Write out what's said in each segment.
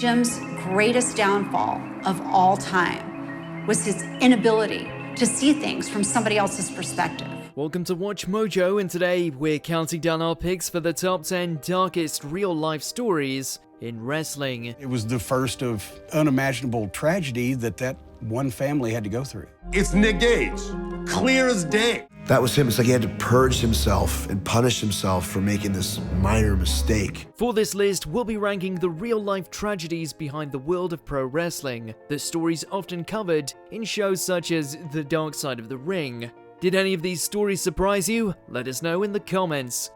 Jim's greatest downfall of all time was his inability to see things from somebody else's perspective. Welcome to Watch Mojo, and today we're counting down our picks for the top 10 darkest real-life stories in wrestling. It was the first of unimaginable tragedy that one family had to go through. It's Nick Gage, clear as day. That was him. It's like he had to purge himself and punish himself for making this minor mistake. For this list, we'll be ranking the real-life tragedies behind the world of pro wrestling, the stories often covered in shows such as The Dark Side of the Ring. Did any of these stories surprise you? Let us know in the comments.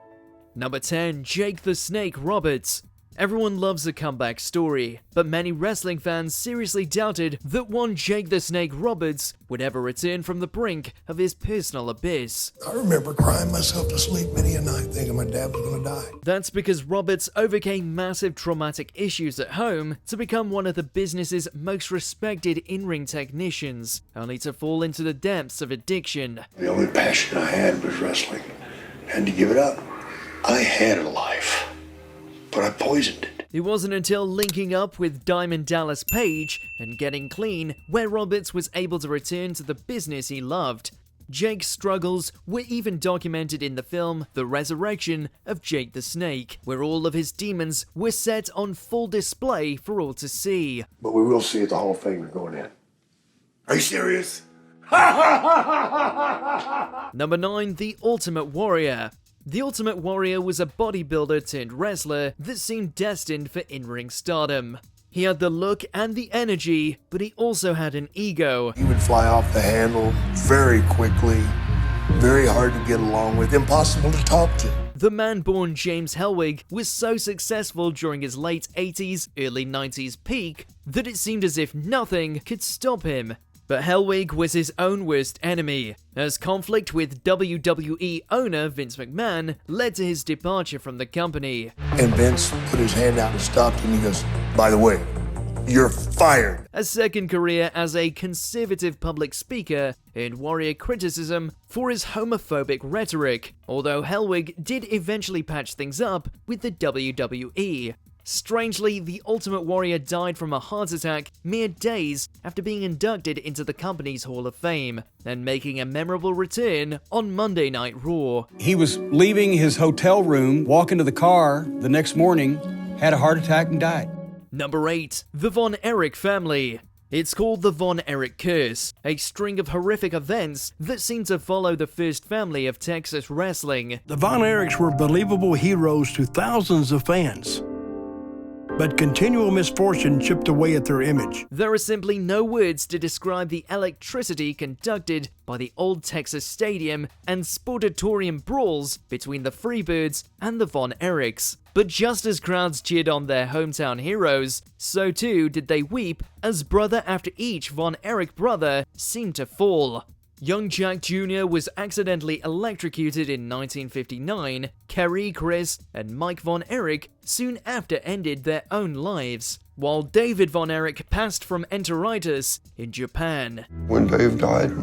Number 10, Jake the Snake Roberts. Everyone loves a comeback story, but many wrestling fans seriously doubted that one Jake the Snake Roberts would ever return from the brink of his personal abyss. I remember crying myself to sleep many a night thinking my dad was going to die. That's because Roberts overcame massive traumatic issues at home to become one of the business's most respected in-ring technicians, only to fall into the depths of addiction. The only passion I had was wrestling, and to give it up. I had a life, but I poisoned it. It wasn't until linking up with Diamond Dallas Page and getting clean where Roberts was able to return to the business he loved. Jake's struggles were even documented in the film The Resurrection of Jake the Snake, where all of his demons were set on full display for all to see. But we will see at the Hall of Fame going in. Are you serious? Number 9, The Ultimate Warrior. The Ultimate Warrior was a bodybuilder turned wrestler that seemed destined for in-ring stardom. He had the look and the energy, but he also had an ego. He would fly off the handle very quickly, very hard to get along with, impossible to talk to. The man born James Hellwig was so successful during his late 80s, early 90s peak that it seemed as if nothing could stop him. But Hellwig was his own worst enemy, as conflict with WWE owner Vince McMahon led to his departure from the company. And Vince put his hand out and stopped him. He goes, by the way, you're fired. A second career as a conservative public speaker earned Warrior criticism for his homophobic rhetoric, although Hellwig did eventually patch things up with the WWE. Strangely, the Ultimate Warrior died from a heart attack mere days after being inducted into the company's Hall of Fame, and making a memorable return on Monday Night Raw. He was leaving his hotel room, walking to the car the next morning, had a heart attack and died. Number 8, the Von Erich family. It's called the Von Erich Curse, a string of horrific events that seem to follow the first family of Texas wrestling. The Von Erichs were believable heroes to thousands of fans, but continual misfortune chipped away at their image. There are simply no words to describe the electricity conducted by the old Texas Stadium and sportatorium brawls between the Freebirds and the Von Erichs. But just as crowds cheered on their hometown heroes, so too did they weep as brother after each Von Erich brother seemed to fall. Young Jack Jr. was accidentally electrocuted in 1959. Kerry, Chris, and Mike Von Erich soon after ended their own lives, while David Von Erich passed from enteritis in Japan. When Dave died,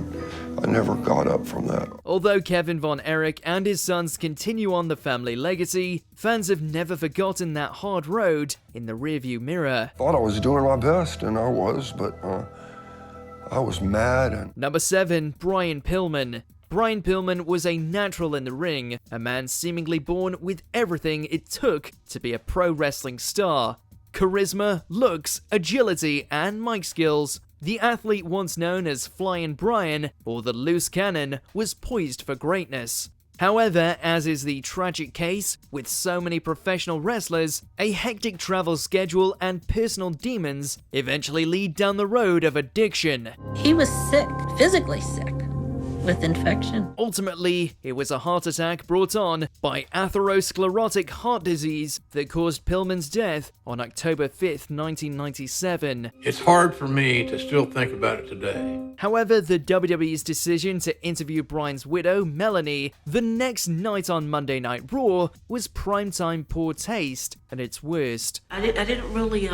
I never got up from that. Although Kevin Von Erich and his sons continue on the family legacy, fans have never forgotten that hard road in the rearview mirror. Thought I was doing my best, and I was, but I was mad. And Number 7, Brian Pillman. Brian Pillman was a natural in the ring, a man seemingly born with everything it took to be a pro wrestling star. Charisma, looks, agility, and mic skills. The athlete once known as Flyin' Brian, or the Loose Cannon, was poised for greatness. However, as is the tragic case with so many professional wrestlers, a hectic travel schedule and personal demons eventually lead down the road of addiction. He was sick, physically sick, with infection. Ultimately, it was a heart attack brought on by atherosclerotic heart disease that caused Pillman's death on October 5th, 1997. It's hard for me to still think about it today. However, the WWE's decision to interview Brian's widow, Melanie, the next night on Monday Night Raw was primetime poor taste at its worst. I didn't really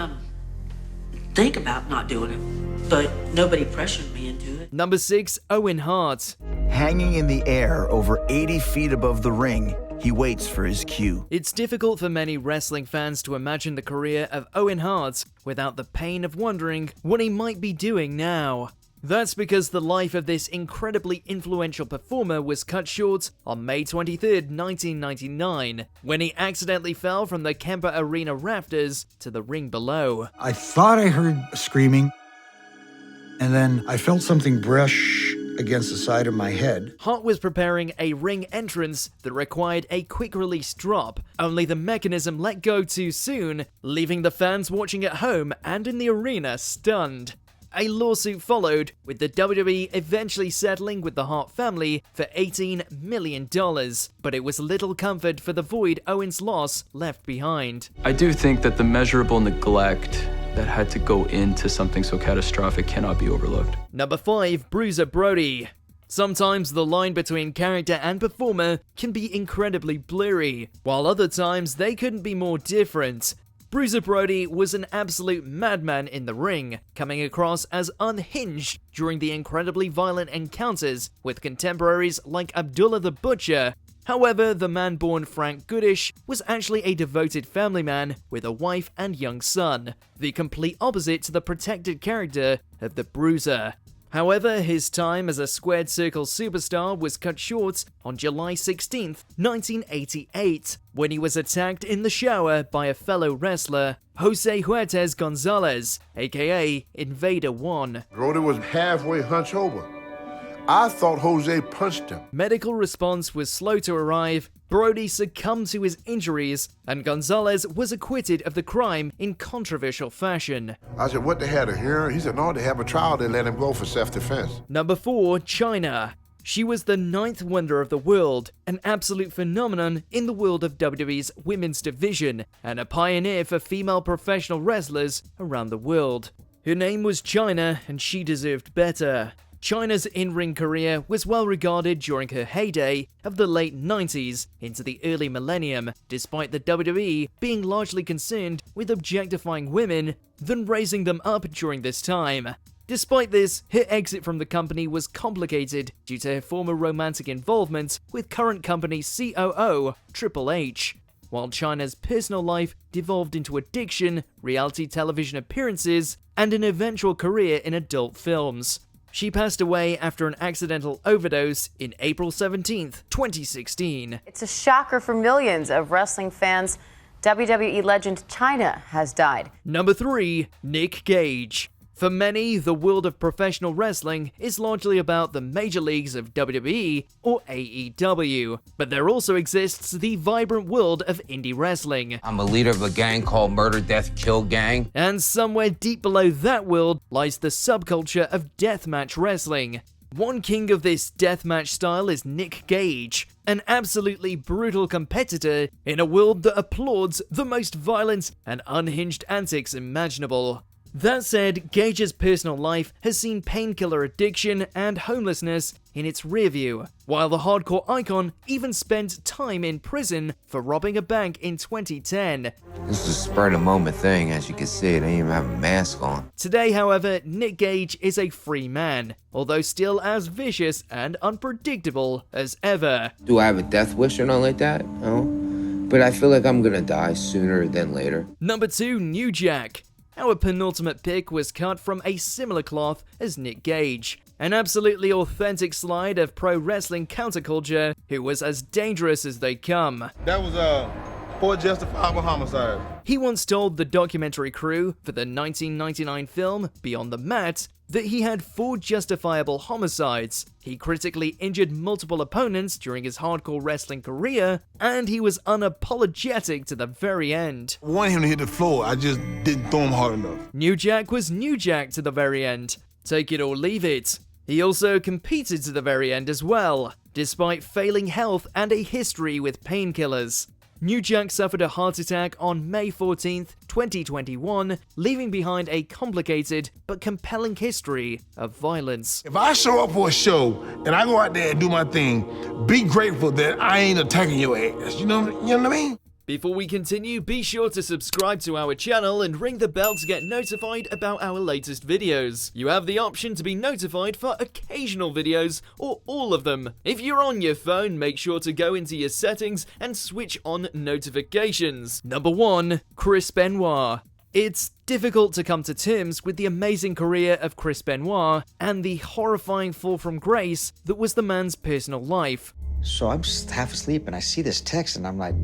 think about not doing it, but nobody pressured me into it. Number 6, Owen Hart. Hanging in the air over 80 feet above the ring, He waits for his cue. It's difficult for many wrestling fans to imagine the career of Owen Hart without the pain of wondering what he might be doing now. That's because the life of this incredibly influential performer was cut short on May 23, 1999, when he accidentally fell from the Kemper Arena rafters to the ring below. I thought I heard screaming, and then I felt something brush against the side of my head. Hart was preparing a ring entrance that required a quick-release drop, only the mechanism let go too soon, leaving the fans watching at home and in the arena stunned. A lawsuit followed, with the WWE eventually settling with the Hart family for $18 million, but it was little comfort for the void Owen's loss left behind. I do think that the measurable neglect that had to go into something so catastrophic cannot be overlooked. Number 5, Bruiser Brody. Sometimes the line between character and performer can be incredibly blurry, while other times they couldn't be more different. Bruiser Brody was an absolute madman in the ring, coming across as unhinged during the incredibly violent encounters with contemporaries like Abdullah the Butcher. However, the man born Frank Goodish was actually a devoted family man with a wife and young son, the complete opposite to the protected character of the Bruiser. However, his time as a squared circle superstar was cut short on July 16, 1988, when he was attacked in the shower by a fellow wrestler, Jose Huertas Gonzalez, aka Invader 1. Brody was halfway hunched over. I thought Jose punched him. Medical response was slow to arrive, Brody succumbed to his injuries, and Gonzalez was acquitted of the crime in controversial fashion. I said, what, they had a hearing? He said, no, they have a trial, they let him go for self-defense. Number 4, Chyna. She was the 9th wonder of the world, an absolute phenomenon in the world of WWE's women's division, and a pioneer for female professional wrestlers around the world. Her name was Chyna, and she deserved better. Chyna's in-ring career was well regarded during her heyday of the late 90s into the early millennium, despite the WWE being largely concerned with objectifying women than raising them up during this time. Despite this, her exit from the company was complicated due to her former romantic involvement with current company COO Triple H, while Chyna's personal life devolved into addiction, reality television appearances, and an eventual career in adult films. She passed away after an accidental overdose in April 17th, 2016. It's a shocker for millions of wrestling fans. WWE legend Chyna has died. Number 3, Nick Gage. For many, the world of professional wrestling is largely about the major leagues of WWE or AEW, but there also exists the vibrant world of indie wrestling. I'm a leader of a gang called Murder, Death, Kill Gang. And somewhere deep below that world lies the subculture of deathmatch wrestling. One king of this deathmatch style is Nick Gage, an absolutely brutal competitor in a world that applauds the most violent and unhinged antics imaginable. That said, Gage's personal life has seen painkiller addiction and homelessness in its rearview, while the hardcore icon even spent time in prison for robbing a bank in 2010. This is a spur-of-the-moment thing, as you can see, they didn't even have a mask on. Today, however, Nick Gage is a free man, although still as vicious and unpredictable as ever. Do I have a death wish or nothing like that? No. But I feel like I'm gonna die sooner than later. Number 2, New Jack. Our penultimate pick was cut from a similar cloth as Nick Gage, an absolutely authentic slide of pro wrestling counterculture who was as dangerous as they come. That was for justifiable homicide. He once told the documentary crew for the 1999 film Beyond the Mat that he had 4 justifiable homicides. He critically injured multiple opponents during his hardcore wrestling career, and he was unapologetic to the very end. I wanted him to hit the floor, I just didn't throw him hard enough. New Jack was New Jack to the very end. Take it or leave it. He also competed to the very end as well, despite failing health and a history with painkillers. New Jack suffered a heart attack on May 14th, 2021, leaving behind a complicated but compelling history of violence. If I show up for a show and I go out there and do my thing, be grateful that I ain't attacking your ass. You know what I mean? Before we continue, be sure to subscribe to our channel and ring the bell to get notified about our latest videos. You have the option to be notified for occasional videos or all of them. If you're on your phone, make sure to go into your settings and switch on notifications. Number 1. Chris Benoit. It's difficult to come to terms with the amazing career of Chris Benoit and the horrifying fall from grace that was the man's personal life. So I'm just half asleep and I see this text and I'm like,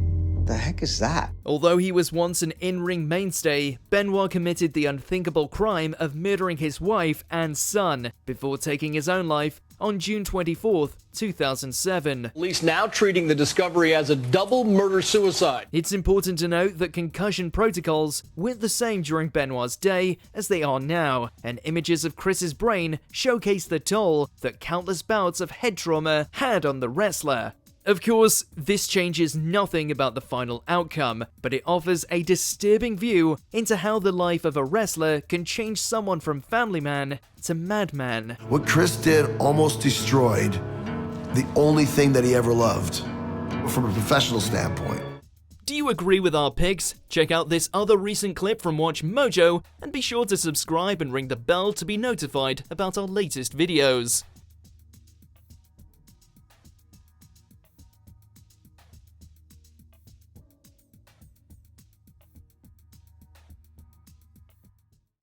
the heck is that? Although he was once an in-ring mainstay, Benoit committed the unthinkable crime of murdering his wife and son before taking his own life on June 24th, 2007. Police now treating the discovery as a double murder-suicide. It's important to note that concussion protocols weren't the same during Benoit's day as they are now, and images of Chris's brain showcase the toll that countless bouts of head trauma had on the wrestler. Of course, this changes nothing about the final outcome, but it offers a disturbing view into how the life of a wrestler can change someone from family man to madman. What Chris did almost destroyed the only thing that he ever loved, from a professional standpoint. Do you agree with our picks? Check out this other recent clip from WatchMojo, and be sure to subscribe and ring the bell to be notified about our latest videos.